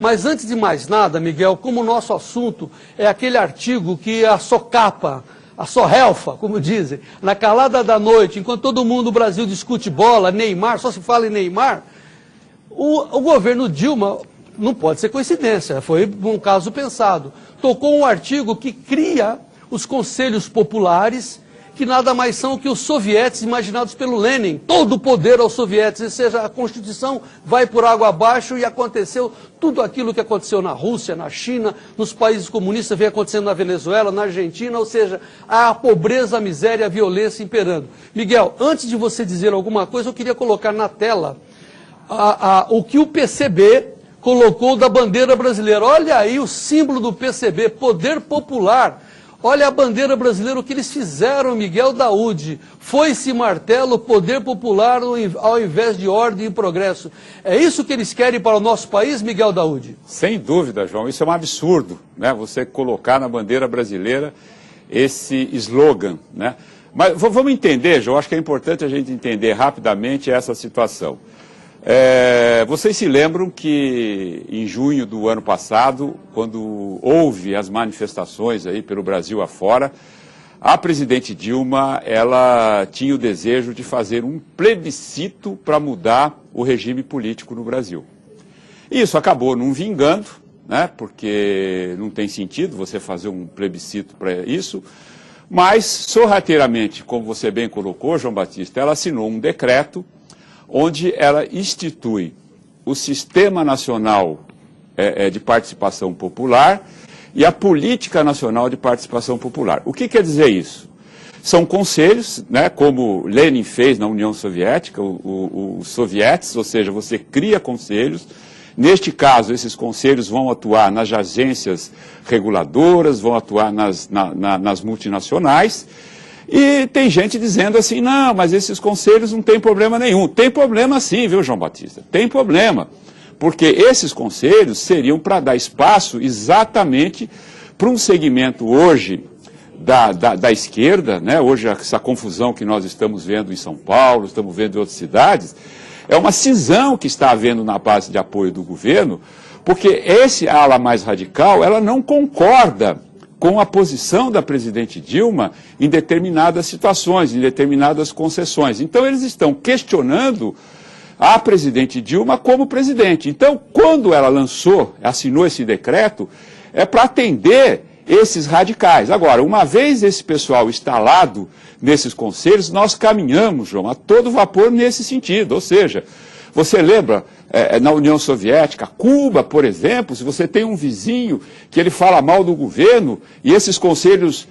Mas antes de mais nada, Miguel, como o nosso assunto é aquele artigo que a socapa, a sorrelfa, como dizem, na calada da noite, enquanto todo mundo no Brasil discute bola, Neymar, só se fala em Neymar, o governo Dilma, não pode ser coincidência, foi um caso pensado, tocou um artigo que cria os conselhos populares, que nada mais são que os sovietes imaginados pelo Lenin, todo o poder aos sovietes, ou seja, a Constituição vai por água abaixo e aconteceu tudo aquilo que aconteceu na Rússia, na China, nos países comunistas, vem acontecendo na Venezuela, na Argentina, ou seja, a pobreza, a miséria, a violência imperando. Miguel, antes de você dizer alguma coisa, eu queria colocar na tela o que o PCB colocou da bandeira brasileira. Olha aí o símbolo do PCB, Poder Popular. Olha a bandeira brasileira, o que eles fizeram, Miguel Daúde. Foi-se martelo, poder popular ao invés de ordem e progresso. É isso que eles querem para o nosso país, Miguel Daúde? Sem dúvida, João. Isso é um absurdo, né? Você colocar na bandeira brasileira esse slogan, né? Mas vamos entender, João, acho que é importante a gente entender rapidamente essa situação. Vocês se lembram que em junho do ano passado, quando houve as manifestações aí pelo Brasil afora, a presidente Dilma, ela tinha o desejo de fazer um plebiscito para mudar o regime político no Brasil. Isso acabou não vingando, né, porque não tem sentido você fazer um plebiscito para isso, mas sorrateiramente, como você bem colocou, João Batista, ela assinou um decreto onde ela institui o Sistema Nacional de Participação Popular e a Política Nacional de Participação Popular. O que quer dizer isso? São conselhos, né, como Lenin fez na União Soviética, os sovietes, ou seja, você cria conselhos. Neste caso, esses conselhos vão atuar nas agências reguladoras, vão atuar nas multinacionais. E tem gente dizendo assim, não, mas esses conselhos não tem problema nenhum. Tem problema sim, viu, João Batista? Tem problema. Porque esses conselhos seriam para dar espaço exatamente para um segmento hoje da esquerda, né? Hoje essa confusão que nós estamos vendo em São Paulo, estamos vendo em outras cidades, é uma cisão que está havendo na base de apoio do governo, porque esse ala mais radical, ela não concorda com a posição da presidente Dilma em determinadas situações, em determinadas concessões. Então, eles estão questionando a presidente Dilma como presidente. Então, quando ela assinou esse decreto, é para atender esses radicais. Agora, uma vez esse pessoal instalado nesses conselhos, nós caminhamos, João, a todo vapor nesse sentido. Ou seja, você lembra, na União Soviética, Cuba, por exemplo, se você tem um vizinho que ele fala mal do governo e esses conselhos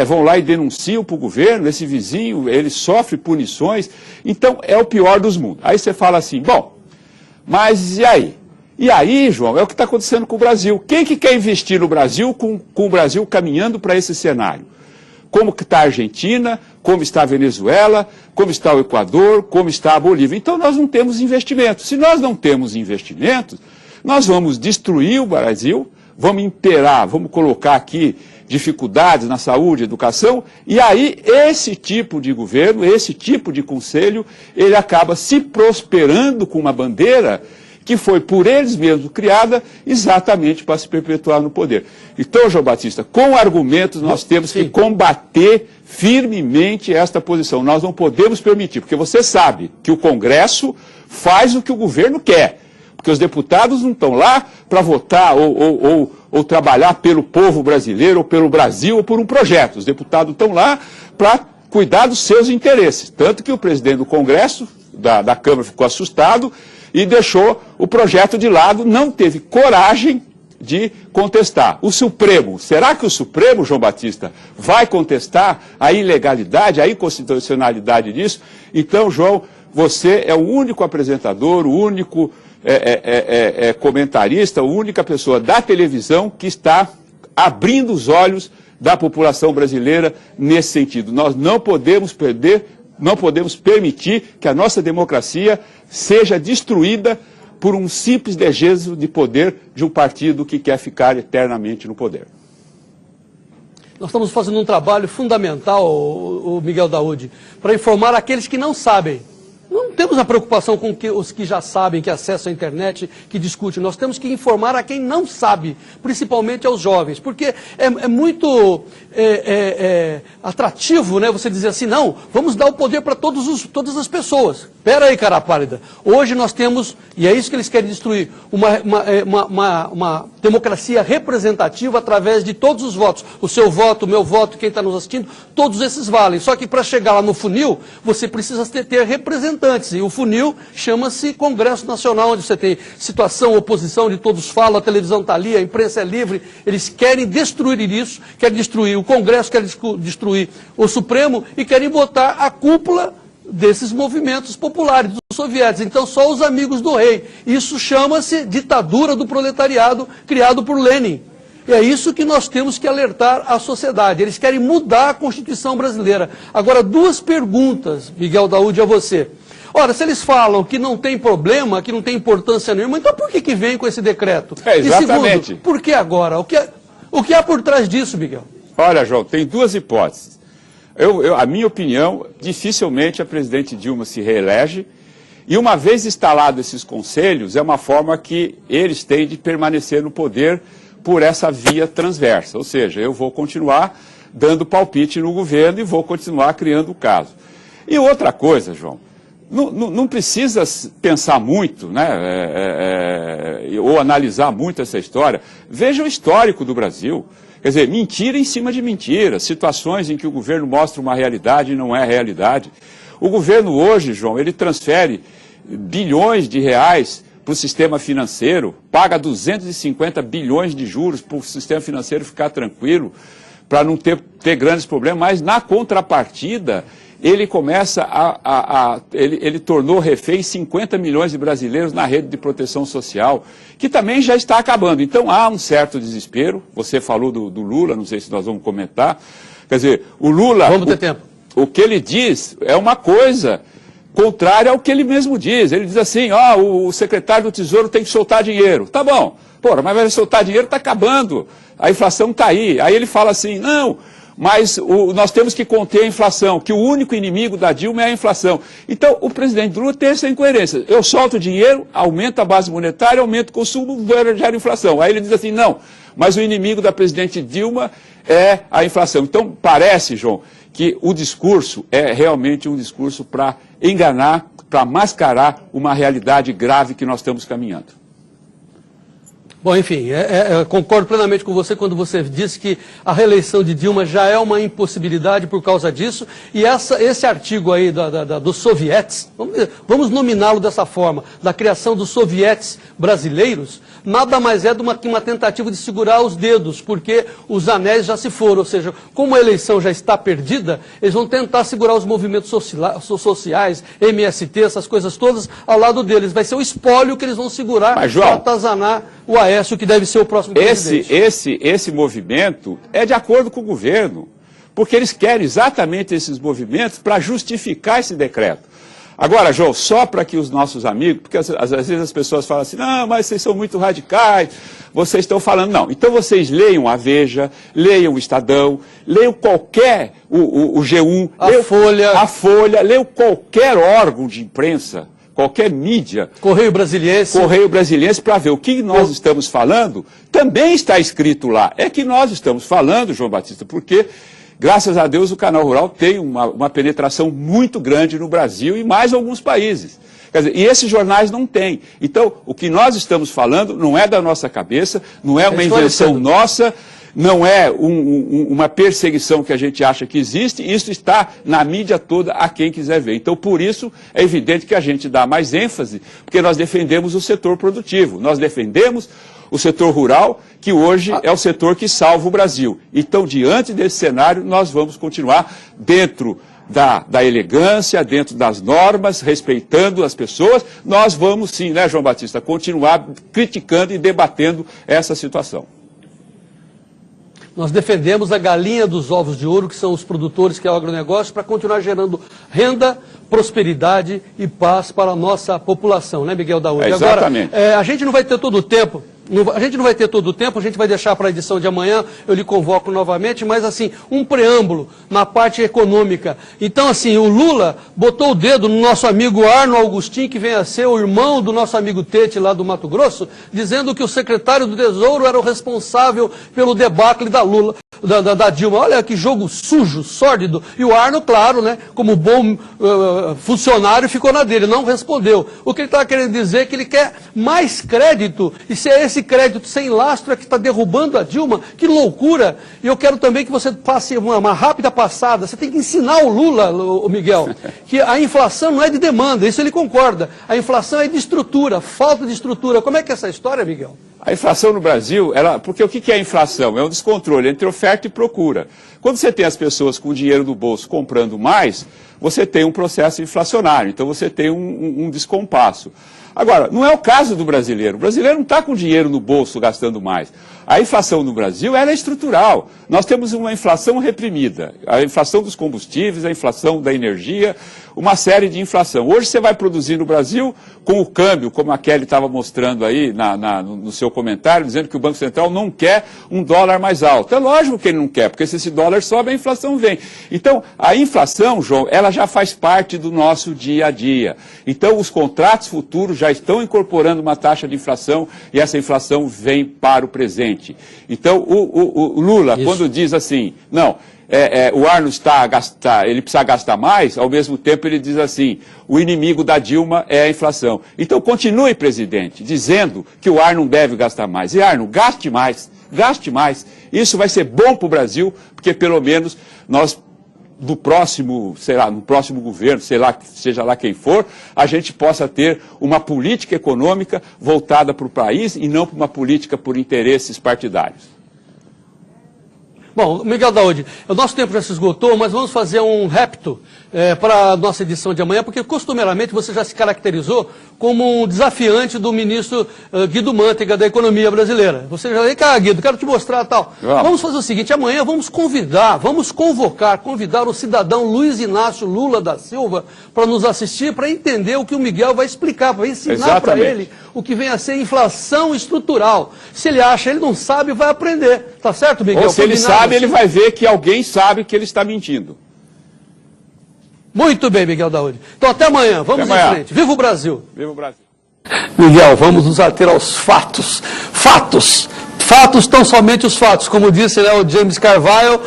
vão lá e denunciam para o governo, esse vizinho, ele sofre punições, então é o pior dos mundos. Aí você fala assim, bom, mas e aí? E aí, João, é o que está acontecendo com o Brasil. Quem que quer investir no Brasil com o Brasil caminhando para esse cenário? Como que está a Argentina, como está a Venezuela, como está o Equador, como está a Bolívia. Então nós não temos investimentos. Se nós não temos investimentos, nós vamos destruir o Brasil, vamos imperar, vamos colocar aqui dificuldades na saúde, educação, e aí esse tipo de governo, esse tipo de conselho, ele acaba se prosperando com uma bandeira que foi por eles mesmos criada exatamente para se perpetuar no poder. Então, João Batista, com argumentos nós temos que combater firmemente esta posição. Nós não podemos permitir, porque você sabe que o Congresso faz o que o governo quer, porque os deputados não estão lá para votar ou trabalhar pelo povo brasileiro, ou pelo Brasil, ou por um projeto. Os deputados estão lá para cuidar dos seus interesses. Tanto que o presidente do Congresso, da Câmara, ficou assustado e deixou o projeto de lado, não teve coragem de contestar. O Supremo, será que o Supremo, João Batista, vai contestar a ilegalidade, a inconstitucionalidade disso? Então, João, você é o único apresentador, o único comentarista, a única pessoa da televisão que está abrindo os olhos da população brasileira nesse sentido. Nós não podemos permitir que a nossa democracia seja destruída por um simples desejo de poder de um partido que quer ficar eternamente no poder. Nós estamos fazendo um trabalho fundamental, o Miguel Daúde, para informar aqueles que não sabem. Não temos a preocupação com os que já sabem, que acessam a internet, que discutem. Nós temos que informar a quem não sabe, principalmente aos jovens, porque é muito atrativo, né, você dizer assim, não, vamos dar o poder para todas as pessoas. Espera aí, cara pálida. Hoje nós temos, e é isso que eles querem destruir, uma democracia representativa através de todos os votos. O seu voto, o meu voto, quem está nos assistindo, todos esses valem. Só que para chegar lá no funil, você precisa ter representantes. E o funil chama-se Congresso Nacional, onde você tem situação, oposição, onde todos falam, a televisão está ali, a imprensa é livre. Eles querem destruir isso, querem destruir o Congresso, querem destruir o Supremo e querem botar a cúpula desses movimentos populares, dos soviéticos. Então, só os amigos do rei. Isso chama-se ditadura do proletariado, criado por Lenin. E é isso que nós temos que alertar a sociedade. Eles querem mudar a Constituição brasileira. Agora, duas perguntas, Miguel Daúde, a você. Ora, se eles falam que não tem problema, que não tem importância nenhuma, então por que vem com esse decreto? Exatamente. E segundo, por que agora? O que há por trás disso, Miguel? Olha, João, tem duas hipóteses. A minha opinião, dificilmente a presidente Dilma se reelege, e uma vez instalados esses conselhos, é uma forma que eles têm de permanecer no poder por essa via transversa, ou seja, eu vou continuar dando palpite no governo e vou continuar criando o caso. E outra coisa, João, não precisa pensar muito, né, ou analisar muito essa história. Veja o histórico do Brasil. Quer dizer, mentira em cima de mentira, situações em que o governo mostra uma realidade e não é realidade. O governo hoje, João, ele transfere bilhões de reais para o sistema financeiro, paga 250 bilhões de juros para o sistema financeiro ficar tranquilo, para não ter grandes problemas, mas na contrapartida ele começa ele tornou refém 50 milhões de brasileiros na rede de proteção social, que também já está acabando. Então há um certo desespero. Você falou do Lula, não sei se nós vamos comentar. Quer dizer, o Lula, vamos ter tempo. O que ele diz é uma coisa contrária ao que ele mesmo diz. Ele diz assim, o secretário do Tesouro tem que soltar dinheiro. Tá bom, porra, mas vai soltar dinheiro, está acabando, a inflação está aí. Aí ele fala assim, não, mas nós temos que conter a inflação, que o único inimigo da Dilma é a inflação. Então, o presidente Lula tem essa incoerência. Eu solto dinheiro, aumento a base monetária, aumento o consumo, gera inflação. Aí ele diz assim, não, mas o inimigo da presidente Dilma é a inflação. Então, parece, João, que o discurso é realmente um discurso para enganar, para mascarar uma realidade grave que nós estamos caminhando. Bom, enfim, concordo plenamente com você quando você disse que a reeleição de Dilma já é uma impossibilidade por causa disso, e esse artigo aí dos sovietes, vamos nominá-lo dessa forma, da criação dos sovietes brasileiros, nada mais é do que uma tentativa de segurar os dedos, porque os anéis já se foram, ou seja, como a eleição já está perdida, eles vão tentar segurar os movimentos sociais, MST, essas coisas todas, ao lado deles. Vai ser o espólio que eles vão segurar para atazanar o Aécio, que deve ser o próximo presidente. Esse movimento é de acordo com o governo, porque eles querem exatamente esses movimentos para justificar esse decreto. Agora, João, só para que os nossos amigos, porque às vezes as pessoas falam assim, não, mas vocês são muito radicais, vocês estão falando, não. Então vocês leiam a Veja, leiam o Estadão, leiam qualquer, o G1, a Folha, leiam qualquer órgão de imprensa, qualquer mídia. Correio Brasiliense, para ver o que nós estamos falando, também está escrito lá. É que nós estamos falando, João Batista, porque, graças a Deus, o Canal Rural tem uma penetração muito grande no Brasil e mais alguns países. Quer dizer, e esses jornais não têm. Então, o que nós estamos falando não é da nossa cabeça, não é uma invenção nossa, não é uma perseguição que a gente acha que existe, isso está na mídia toda a quem quiser ver. Então, por isso, é evidente que a gente dá mais ênfase, porque nós defendemos o setor produtivo, nós defendemos o setor rural, que hoje é o setor que salva o Brasil. Então, diante desse cenário, nós vamos continuar dentro da elegância, dentro das normas, respeitando as pessoas. Nós vamos sim, né, João Batista, continuar criticando e debatendo essa situação. Nós defendemos a galinha dos ovos de ouro, que são os produtores, que é o agronegócio, para continuar gerando renda, prosperidade e paz para a nossa população, né, Miguel Daúde? Exatamente. Agora, a gente não vai ter todo o tempo, a gente não vai ter todo o tempo, a gente vai deixar para a edição de amanhã, eu lhe convoco novamente, mas assim, um preâmbulo na parte econômica. Então assim, o Lula botou o dedo no nosso amigo Arno Augustin, que vem a ser o irmão do nosso amigo Tete lá do Mato Grosso, dizendo que o secretário do Tesouro era o responsável pelo debacle da Lula, da Dilma. Olha que jogo sujo, sórdido. E o Arno, claro, né, como bom funcionário, ficou na dele, não respondeu. O que ele está querendo dizer é que ele quer mais crédito, e se é esse crédito sem lastro é que está derrubando a Dilma, que loucura. E eu quero também que você passe uma rápida passada, você tem que ensinar o Lula, o Miguel, que a inflação não é de demanda, isso ele concorda, a inflação é de estrutura, falta de estrutura. Como é que é essa história, Miguel? A inflação no Brasil, porque o que é a inflação? É um descontrole entre oferta e procura. Quando você tem as pessoas com dinheiro no bolso comprando mais, você tem um processo inflacionário, então você tem um descompasso. Agora, não é o caso do brasileiro. O brasileiro não está com dinheiro no bolso gastando mais. A inflação no Brasil ela é estrutural. Nós temos uma inflação reprimida. A inflação dos combustíveis, a inflação da energia, uma série de inflação. Hoje você vai produzir no Brasil com o câmbio, como a Kelly estava mostrando aí no seu comentário, dizendo que o Banco Central não quer um dólar mais alto. É lógico que ele não quer, porque se esse dólar sobe, a inflação vem. Então, a inflação, João, ela já faz parte do nosso dia a dia. Então, os contratos futuros já estão incorporando uma taxa de inflação e essa inflação vem para o presente. Então, o Lula, quando diz assim, não, o Arno ele precisa gastar mais, ao mesmo tempo ele diz assim, o inimigo da Dilma é a inflação. Então, continue, presidente, dizendo que o Arno não deve gastar mais. E, Arno, gaste mais, gaste mais. Isso vai ser bom para o Brasil, porque pelo menos nós... no próximo governo, seja lá quem for, a gente possa ter uma política econômica voltada para o país e não para uma política por interesses partidários. Bom, Miguel Daoud, o nosso tempo já se esgotou, mas vamos fazer um repto para a nossa edição de amanhã, porque costumeiramente você já se caracterizou como um desafiante do ministro Guido Mantega da economia brasileira. Você já vem cá, Guido, quero te mostrar tal. Vamos fazer o seguinte, amanhã vamos convidar o cidadão Luiz Inácio Lula da Silva para nos assistir, para entender o que o Miguel vai explicar, para ensinar para ele o que vem a ser inflação estrutural. Se ele acha, ele não sabe, vai aprender. Tá certo, Miguel? Ou se ele sabe, ele vai ver que alguém sabe que ele está mentindo. Muito bem, Miguel Daoud. Então até amanhã, vamos em frente. Viva o Brasil! Viva o Brasil! Miguel, vamos nos ater aos fatos. Fatos! Fatos, tão somente os fatos. Como disse, né, o James Carville,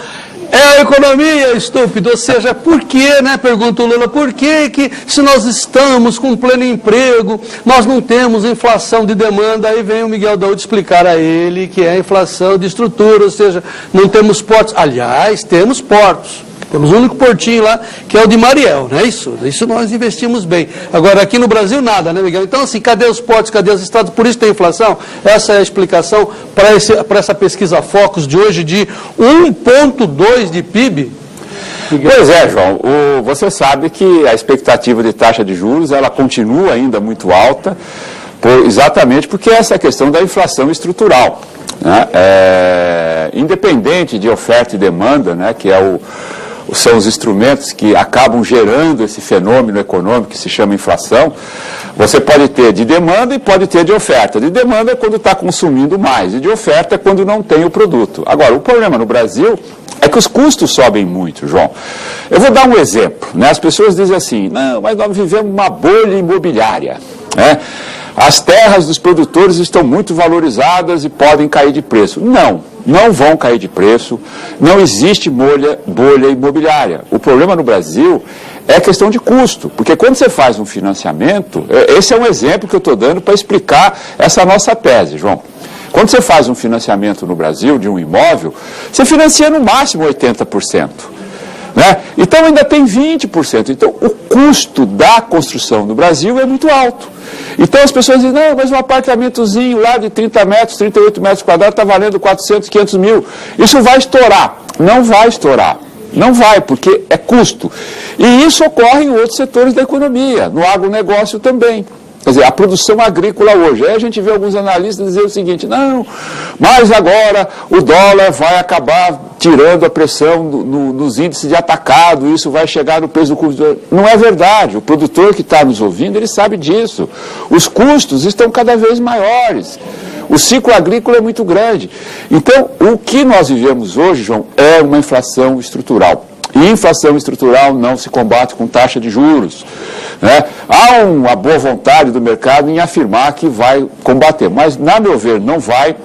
é a economia, estúpido. Ou seja, por que, né, pergunta o Lula, por que se nós estamos com pleno emprego, nós não temos inflação de demanda? Aí vem o Miguel Daoud explicar a ele que é inflação de estrutura, ou seja, não temos portos. Aliás, temos portos. Temos um único portinho lá, que é o de Mariel, não é isso? Isso nós investimos bem. Agora, aqui no Brasil, nada, né, Miguel? Então, assim, cadê os portos, cadê os estados? Por isso tem inflação? Essa é a explicação para essa pesquisa Focus de hoje, de 1,2 de PIB. Miguel. Pois é, João. Você sabe que a expectativa de taxa de juros, ela continua ainda muito alta, exatamente porque essa é a questão da inflação estrutural. Né? Independente de oferta e demanda, né, que são os instrumentos que acabam gerando esse fenômeno econômico que se chama inflação, você pode ter de demanda e pode ter de oferta. De demanda é quando está consumindo mais, e de oferta é quando não tem o produto. Agora, o problema no Brasil é que os custos sobem muito, João. Eu vou dar um exemplo. Né? As pessoas dizem assim, não, mas nós vivemos uma bolha imobiliária, né? As terras dos produtores estão muito valorizadas e podem cair de preço. Não vão cair de preço, não existe bolha imobiliária. O problema no Brasil é a questão de custo, porque quando você faz um financiamento, esse é um exemplo que eu estou dando para explicar essa nossa tese, João. Quando você faz um financiamento no Brasil de um imóvel, você financia no máximo 80%. Né? Então ainda tem 20%. Então o custo da construção no Brasil é muito alto. Então as pessoas dizem, não, mas um apartamentozinho lá de 30 metros, 38 metros quadrados está valendo 400, 500 mil. Isso vai estourar. Não vai estourar. Não vai, porque é custo. E isso ocorre em outros setores da economia, no agronegócio também. Quer dizer, a produção agrícola hoje. Aí a gente vê alguns analistas dizer o seguinte, não, mas agora o dólar vai acabar tirando a pressão nos índices de atacado, isso vai chegar no preço do consumidor. Não é verdade. O produtor que está nos ouvindo, ele sabe disso. Os custos estão cada vez maiores. O ciclo agrícola é muito grande. Então, o que nós vivemos hoje, João, é uma inflação estrutural. E inflação estrutural não se combate com taxa de juros, né? Há uma boa vontade do mercado em afirmar que vai combater, mas, na meu ver, não vai.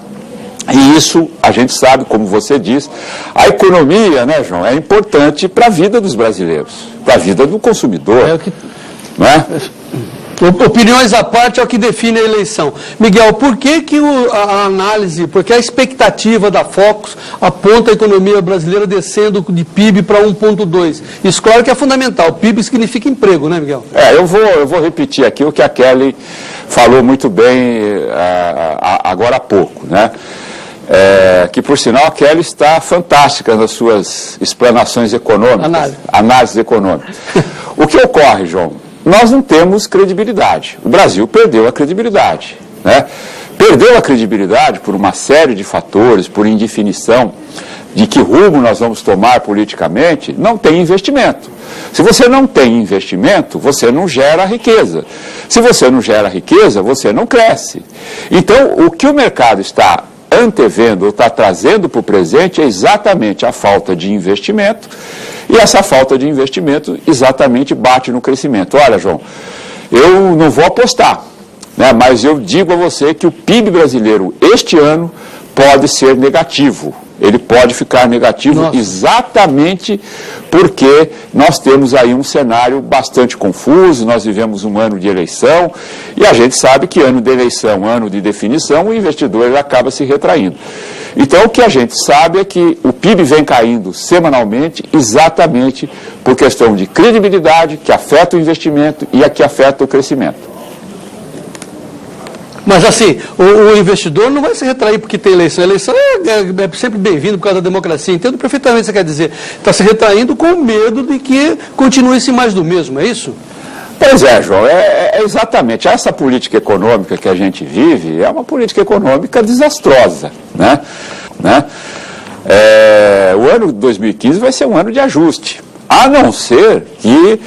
E isso, a gente sabe, como você diz, a economia, né, João, é importante para a vida dos brasileiros, para a vida do consumidor. É o que... Né? Opiniões à parte é o que define a eleição. Miguel, por que a análise, porque a expectativa da Focus aponta a economia brasileira descendo de PIB para 1,2? Isso, claro que é fundamental. PIB significa emprego, né, Miguel? Eu vou repetir aqui o que a Kelly falou muito bem agora há pouco, né? Que, por sinal, a Kelly está fantástica nas suas explanações econômicas, análises econômicas. O que ocorre, João? Nós não temos credibilidade. O Brasil perdeu a credibilidade, né? Perdeu a credibilidade por uma série de fatores, por indefinição de que rumo nós vamos tomar politicamente, não tem investimento. Se você não tem investimento, você não gera riqueza. Se você não gera riqueza, você não cresce. Então, o que o mercado está antevendo, ou está trazendo para o presente, é exatamente a falta de investimento, e essa falta de investimento exatamente bate no crescimento. Olha, João, eu não vou apostar, né, mas eu digo a você que o PIB brasileiro este ano pode ser negativo. Ele pode ficar negativo exatamente porque nós temos aí um cenário bastante confuso, nós vivemos um ano de eleição e a gente sabe que ano de eleição, ano de definição, o investidor ele acaba se retraindo. Então, o que a gente sabe é que o PIB vem caindo semanalmente exatamente por questão de credibilidade, que afeta o investimento e a que afeta o crescimento. Mas assim, o investidor não vai se retrair porque tem eleição. A eleição é sempre bem-vindo por causa da democracia. Entendo perfeitamente o que você quer dizer. Está se retraindo com medo de que continue-se mais do mesmo, é isso? Pois é, João, exatamente. Essa política econômica que a gente vive é uma política econômica desastrosa, né? O ano de 2015 vai ser um ano de ajuste, a não ser que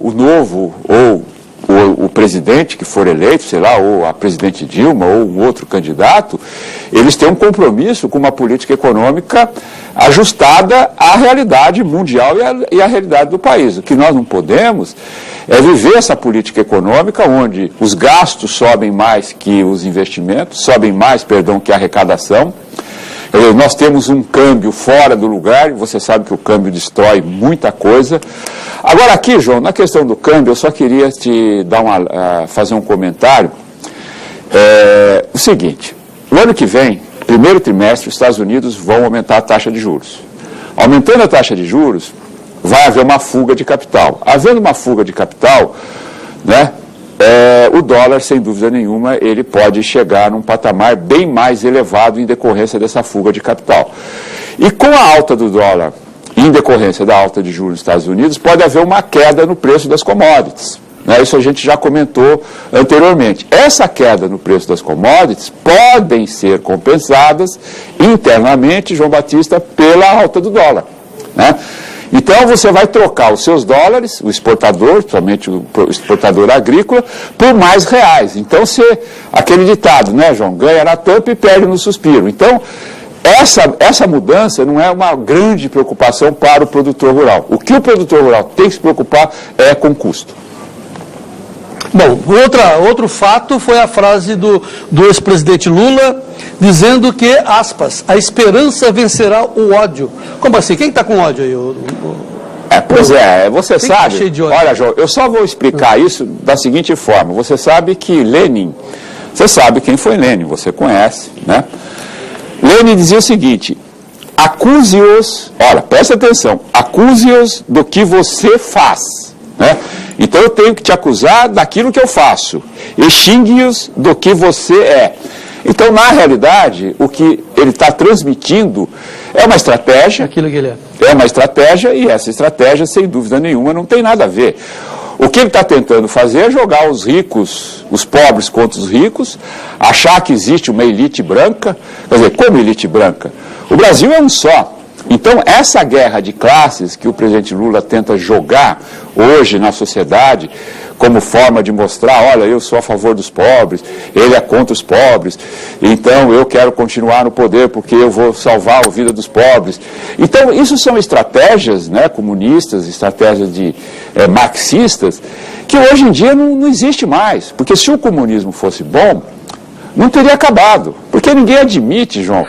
o novo ou o presidente que for eleito, sei lá, ou a presidente Dilma, ou um outro candidato, eles têm um compromisso com uma política econômica ajustada à realidade mundial e à realidade do país. O que nós não podemos é viver essa política econômica onde os gastos sobem mais que os investimentos, sobem mais, que a arrecadação. Nós temos um câmbio fora do lugar, você sabe que o câmbio destrói muita coisa. Agora aqui, João, na questão do câmbio, eu só queria te dar fazer um comentário. O seguinte, no ano que vem, primeiro trimestre, os Estados Unidos vão aumentar a taxa de juros. Aumentando a taxa de juros, vai haver uma fuga de capital. Havendo uma fuga de capital, né? O dólar, sem dúvida nenhuma, ele pode chegar num patamar bem mais elevado em decorrência dessa fuga de capital. E com a alta do dólar, em decorrência da alta de juros nos Estados Unidos, pode haver uma queda no preço das commodities. Né? Isso a gente já comentou anteriormente. Essa queda no preço das commodities podem ser compensadas internamente, João Batista, pela alta do dólar. Né? Então, você vai trocar os seus dólares, o exportador, somente o exportador agrícola, por mais reais. Então, aquele ditado, né, João? Ganha na tampa e perde no suspiro. Então, essa mudança não é uma grande preocupação para o produtor rural. O que o produtor rural tem que se preocupar é com o custo. Bom, outro fato foi a frase do ex-presidente Lula, dizendo que, aspas, a esperança vencerá o ódio. Como assim? Quem está com ódio aí? Você sabe, olha, João, eu só vou explicar isso da seguinte forma. Você sabe que Lenin, você sabe quem foi Lenin, você conhece, né? Lenin dizia o seguinte, acuse-os, olha, presta atenção, acuse-os do que você faz, né? Então eu tenho que te acusar daquilo que eu faço, e xingue-os do que você é. Então, na realidade, o que ele está transmitindo é uma estratégia. Aquilo que ele é. É uma estratégia, e essa estratégia, sem dúvida nenhuma, não tem nada a ver. O que ele está tentando fazer é jogar os ricos, os pobres contra os ricos, achar que existe uma elite branca. Quer dizer, como elite branca? O Brasil é um só. Então, essa guerra de classes que o presidente Lula tenta jogar hoje na sociedade, como forma de mostrar, olha, eu sou a favor dos pobres, ele é contra os pobres, então eu quero continuar no poder porque eu vou salvar a vida dos pobres. Então, isso são estratégias, né, comunistas, estratégias marxistas, que hoje em dia não existe mais. Porque se o comunismo fosse bom, não teria acabado. Porque ninguém admite, João.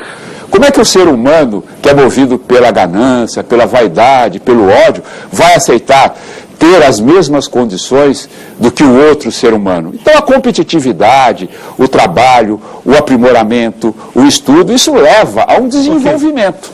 Como é que o ser humano, que é movido pela ganância, pela vaidade, pelo ódio, vai aceitar ter as mesmas condições do que o outro ser humano? Então a competitividade, o trabalho, o aprimoramento, o estudo, isso leva a um desenvolvimento.